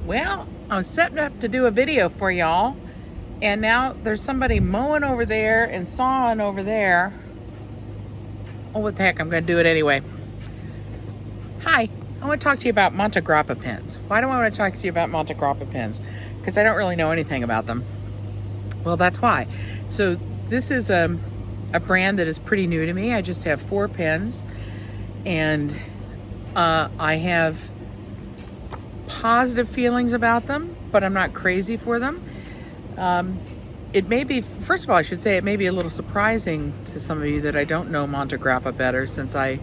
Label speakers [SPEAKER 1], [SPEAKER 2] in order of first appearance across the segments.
[SPEAKER 1] Well, I was setting up to do a video for y'all, and now there's somebody mowing over there and sawing over there. Oh, what the heck, I'm going to do it anyway. Hi, I want to talk to you about Montegrappa pens. Why do I want to talk to you about Montegrappa pens? Because I don't really know anything about them. Well, that's why. So this is a brand that is pretty new to me. I just have 4 pens, and I have positive feelings about them, but I'm not crazy for them. It may be, first of all, I should say it may be a little surprising to some of you that I don't know Montegrappa better, since I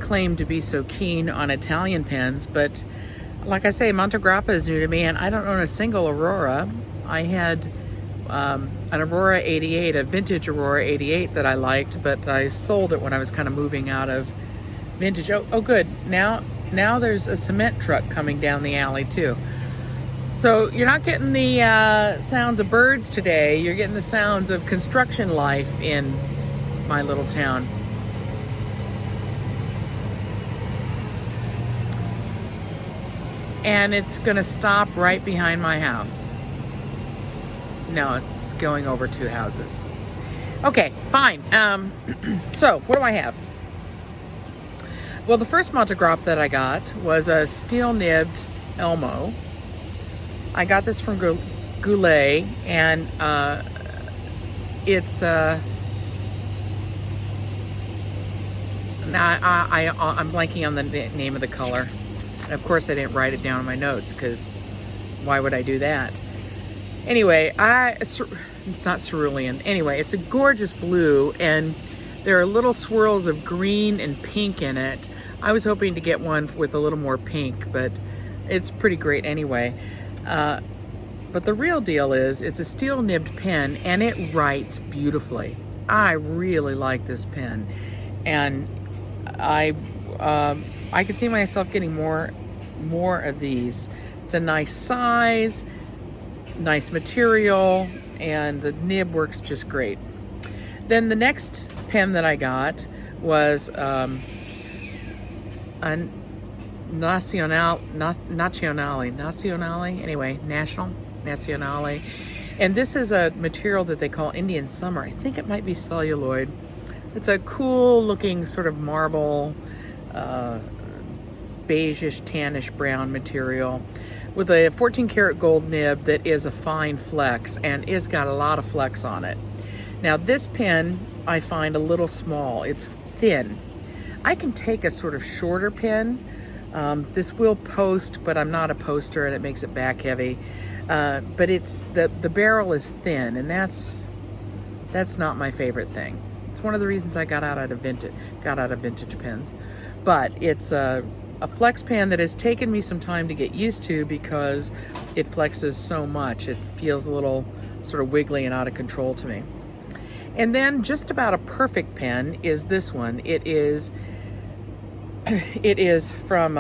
[SPEAKER 1] claim to be so keen on Italian pens. But like I say, Montegrappa is new to me, and I don't own a single Aurora. I had an Aurora 88, a vintage Aurora 88 that I liked, but I sold it when I was kind of moving out of vintage. Oh good. Now there's a cement truck coming down the alley too. So you're not getting the sounds of birds today. You're getting the sounds of construction life in my little town. And it's gonna stop right behind my house. No, it's going over 2 houses. Okay, fine. So what do I have? Well, the first Montegrappa that I got was a steel-nibbed Elmo. I got this from Goulet, and it's now I'm blanking on the name of the color. And of course, I didn't write it down in my notes, because why would I do that? Anyway, it's not cerulean. Anyway, it's a gorgeous blue, and there are little swirls of green and pink in it. I was hoping to get one with a little more pink, but it's pretty great anyway. But the real deal is it's a steel nibbed pen, and it writes beautifully. I really like this pen, and I could see myself getting more of these. It's a nice size, nice material, and the nib works just great. Then the next pen that I got was a Nazionale, anyway, Nazionale. And this is a material that they call Indian Summer. I think it might be celluloid. It's a cool looking sort of marble, beigeish, tannish brown material with a 14 karat gold nib that is a fine flex, and it's got a lot of flex on it. Now this pen I find a little small. It's thin. I can take a sort of shorter pen. This will post, but I'm not a poster, and it makes it back heavy. But it's the barrel is thin, and that's not my favorite thing. It's one of the reasons I got out of vintage pens. But it's a flex pen that has taken me some time to get used to, because it flexes so much. It feels a little sort of wiggly and out of control to me. And then just about a perfect pen is this one. It is from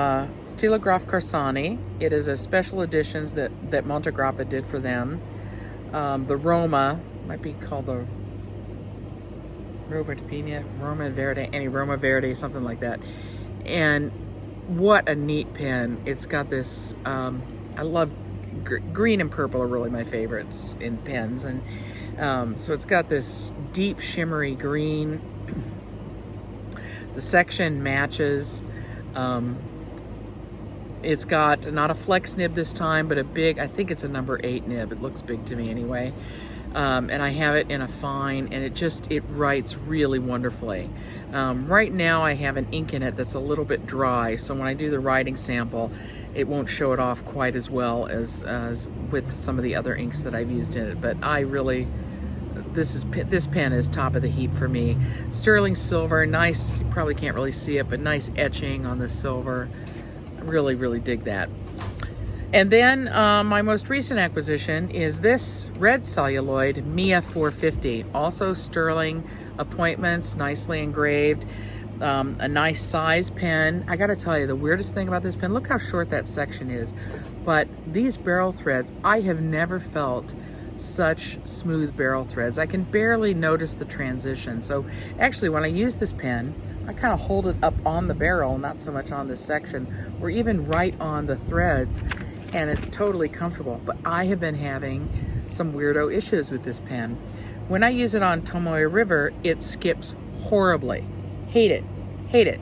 [SPEAKER 1] Stilograph Carsani. It is a special editions that Montegrappa did for them. The Roma, might be called the Roma Verde, something like that. And what a neat pen. It's got this, I love green and purple are really my favorites in pens. And so it's got this deep shimmery green. The section matches. It's got not a flex nib this time, but a big, I think it's a number 8 nib. It looks big to me anyway. And I have it in a fine, and it writes really wonderfully. Right now I have an ink in it that's a little bit dry, so when I do the writing sample, it won't show it off quite as well as with some of the other inks that I've used in it. But I really, this pen is top of the heap for me. Sterling silver, nice, you probably can't really see it, but nice etching on the silver. I really, really dig that. And then my most recent acquisition is this red celluloid Mia 450, also sterling appointments, nicely engraved, a nice size pen. I gotta tell you, the weirdest thing about this pen, look how short that section is, but these barrel threads, I have never felt such smooth barrel threads. I can barely notice the transition. So actually when I use this pen, I kind of hold it up on the barrel, not so much on this section, or even right on the threads. and it's totally comfortable. But I have been having some weirdo issues with this pen. When I use it on Tomoe River, it skips horribly. Hate it. Hate it.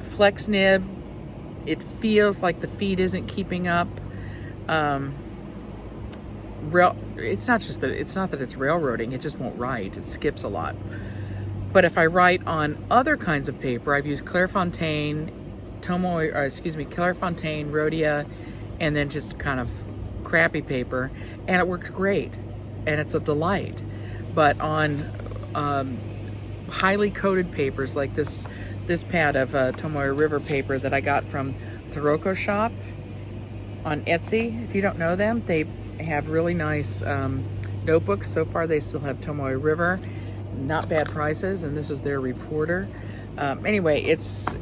[SPEAKER 1] Flex nib, it feels like the feed isn't keeping up. It's not that it's railroading, it just won't write. It skips a lot. But if I write on other kinds of paper, I've used Clairefontaine, Clairefontaine, Rhodia, and then just kind of crappy paper, and it works great, and it's a delight. But on highly coated papers like this pad of Tomoe River paper that I got from Taroko Shop on Etsy. If you don't know them, they have really nice notebooks. So far they still have Tomoe River, not bad prices, and this is their reporter. Anyway, it's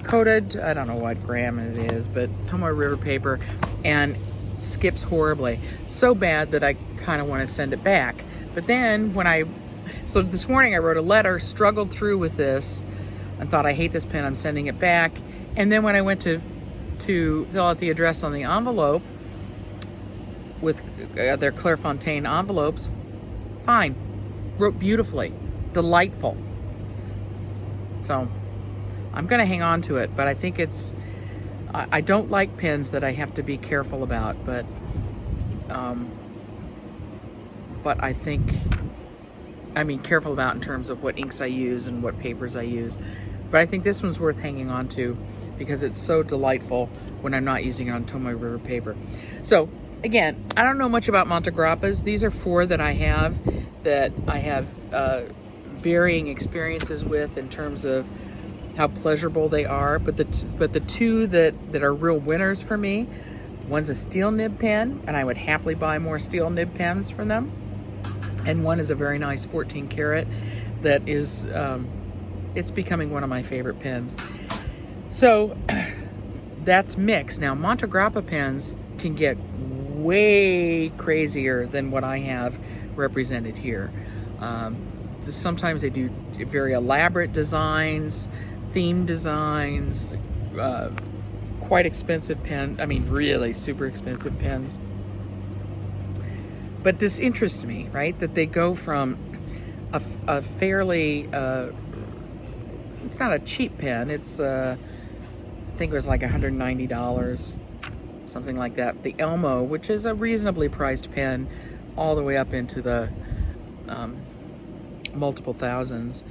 [SPEAKER 1] coated, I don't know what gram it is, but Tomoe River paper, and skips horribly. So bad that I kind of want to send it back. But then so this morning I wrote a letter, struggled through with this, and thought, I hate this pen, I'm sending it back. And then when I went to fill out the address on the envelope with their Clairefontaine envelopes, fine, wrote beautifully, delightful. So I'm going to hang on to it, but I think I don't like pens that I have to be careful about, but I think, careful about in terms of what inks I use and what papers I use. But I think this one's worth hanging on to because it's so delightful when I'm not using it on Tomoe River paper. So again, I don't know much about Montegrappas. These are 4 that I have varying experiences with in terms of how pleasurable they are. But the 2 that are real winners for me, one's a steel nib pen, and I would happily buy more steel nib pens from them. And one is a very nice 14 karat that is, it's becoming one of my favorite pens. So that's mixed. Now, Montegrappa pens can get way crazier than what I have represented here. Sometimes they do very elaborate designs, theme designs, quite expensive pen. Really super expensive pens. But this interests me, right? That they go from a fairly, it's not a cheap pen. It's, I think it was like $190, something like that. The Elmo, which is a reasonably priced pen, all the way up into the multiple thousands.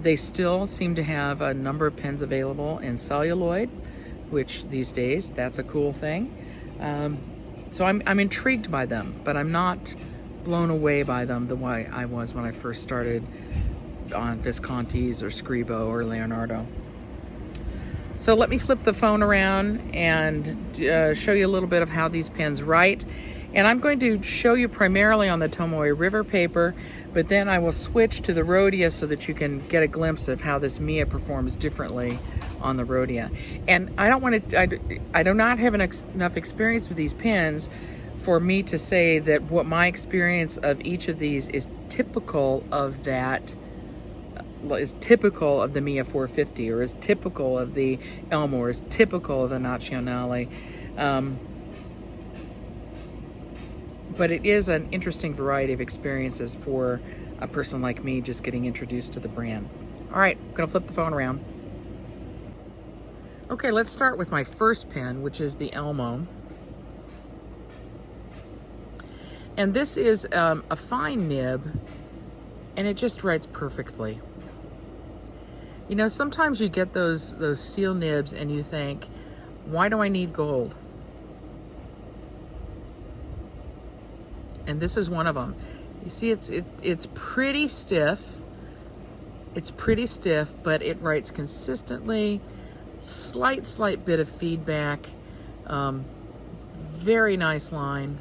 [SPEAKER 1] They still seem to have a number of pens available in celluloid, which these days, that's a cool thing. So I'm intrigued by them, but I'm not blown away by them the way I was when I first started on Visconti's or Scribo or Leonardo. So let me flip the phone around and show you a little bit of how these pens write. And I'm going to show you primarily on the Tomoe River paper, but then I will switch to the Rhodia so that you can get a glimpse of how this Mia performs differently on the Rhodia. And I do not have enough experience with these pens for me to say that what my experience of each of these is typical of that, is typical of the Mia 450, or is typical of the Elmo, or is typical of the Nazionale. But it is an interesting variety of experiences for a person like me just getting introduced to the brand. All right, I'm gonna flip the phone around. Okay, let's start with my first pen, which is the Elmo. And this is a fine nib, and it just writes perfectly. You know, sometimes you get those steel nibs and you think, why do I need gold? And this is one of them. You see, it's pretty stiff. It's pretty stiff, but it writes consistently. Slight bit of feedback. Very nice line.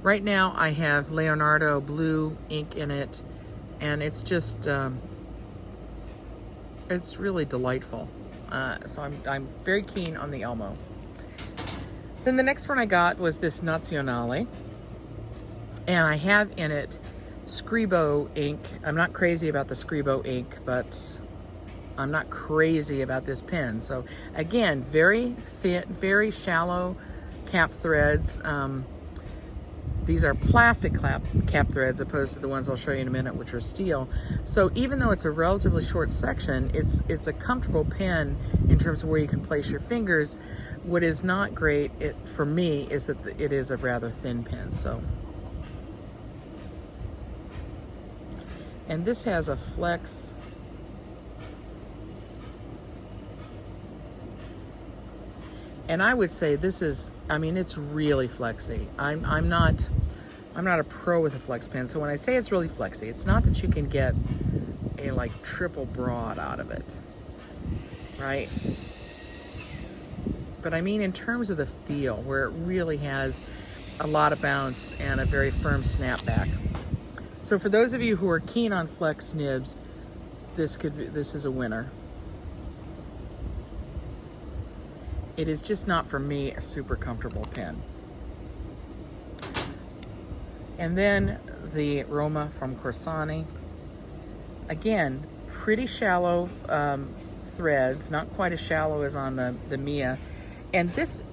[SPEAKER 1] Right now I have Leonardo blue ink in it, and it's just, it's really delightful. So I'm very keen on the Elmo. Then the next one I got was this Nazionale, and I have in it Scribo ink. I'm not crazy about the Scribo ink, but I'm not crazy about this pen. So again, very thin, very shallow cap threads. These are plastic cap threads opposed to the ones I'll show you in a minute, which are steel. So even though it's a relatively short section, it's a comfortable pen in terms of where you can place your fingers. What is not great for me is that it is a rather thin pen. So, and this has a flex. And I would say this is, I mean, it's really flexy. I'm not a pro with a flex pen, so when I say it's really flexy, it's not that you can get a like triple broad out of it, right? But I mean in terms of the feel, where it really has a lot of bounce and a very firm snapback. So for those of you who are keen on flex nibs, this is a winner. It is just not, for me, a super comfortable pen. And then the Roma from Corsani. Again, pretty shallow threads, not quite as shallow as on the Mia. And this,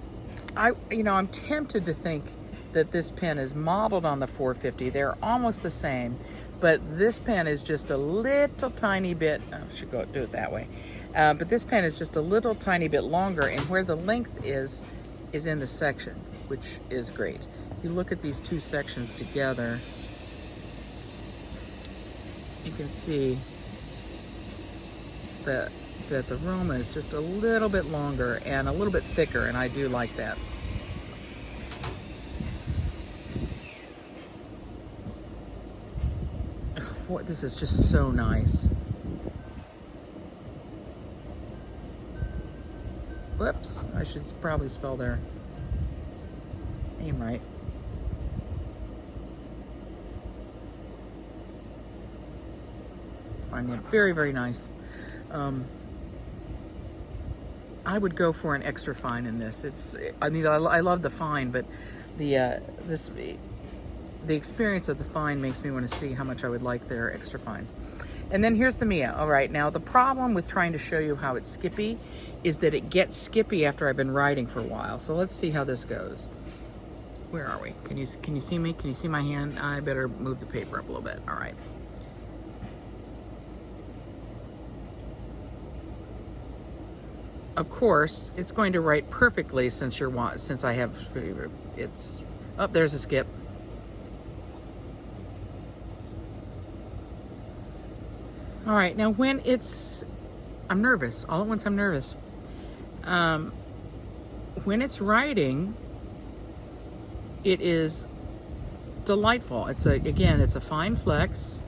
[SPEAKER 1] I'm tempted to think that this pen is modeled on the 450. They're almost the same, but this pen is just a little tiny bit, I should do it that way. But this pen is just a little tiny bit longer, and where the length is in the section, which is great. If you look at these two sections together, you can see that the Roma is just a little bit longer and a little bit thicker, and I do like that. What, this is just so nice. Whoops, I should probably spell their name right. Find it very, very nice. I would go for an extra fine in this. I love the fine, but the experience of the fine makes me want to see how much I would like their extra fines. And then here's the Mia. All right, now the problem with trying to show you how it's skippy is that it gets skippy after I've been writing for a while. So let's see how this goes. Where are we? Can you see me? Can you see my hand? I better move the paper up a little bit. All right. Of course, it's going to write perfectly since I have it's. Oh, there's a skip. All right, now when I'm nervous. All at once I'm nervous. When it's writing, it is delightful. Again, it's a fine flex.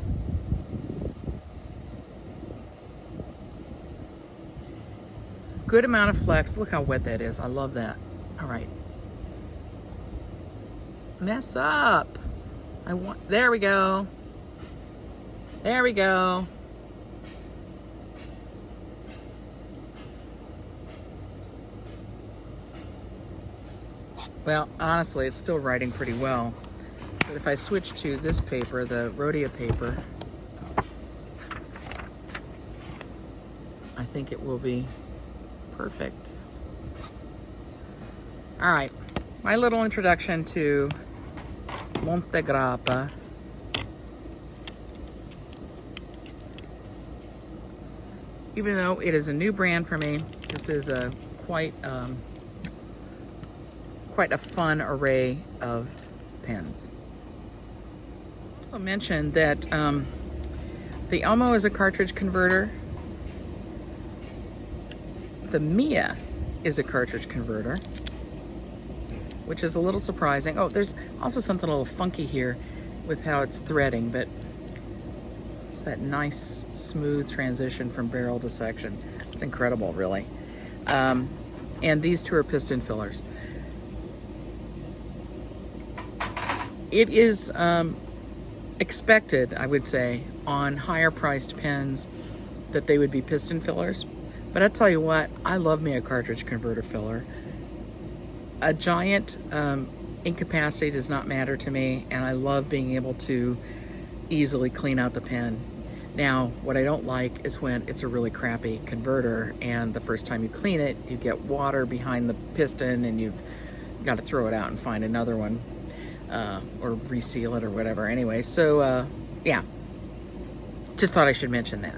[SPEAKER 1] Good amount of flex. Look how wet that is. I love that. All right. Mess up. There we go. There we go. Well, honestly, it's still writing pretty well. But if I switch to this paper, the Rhodia paper, I think it will be perfect. All right, my little introduction to Montegrappa. Even though it is a new brand for me, this is a quite a fun array of pens. Also mentioned that the Elmo is a cartridge converter. The Mia is a cartridge converter, which is a little surprising. Oh, there's also something a little funky here with how it's threading, but it's that nice smooth transition from barrel to section. It's incredible, really. And these two are piston fillers. It is expected, I would say, on higher priced pens that they would be piston fillers. But I tell you what, I love me a cartridge converter filler. A giant ink capacity does not matter to me, and I love being able to easily clean out the pen. Now, what I don't like is when it's a really crappy converter and the first time you clean it, you get water behind the piston and you've got to throw it out and find another one, or reseal it or whatever. Anyway, so yeah, just thought I should mention that.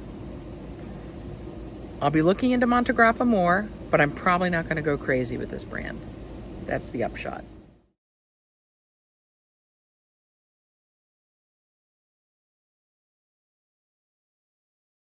[SPEAKER 1] I'll be looking into Montegrappa more, but I'm probably not going to go crazy with this brand. That's the upshot.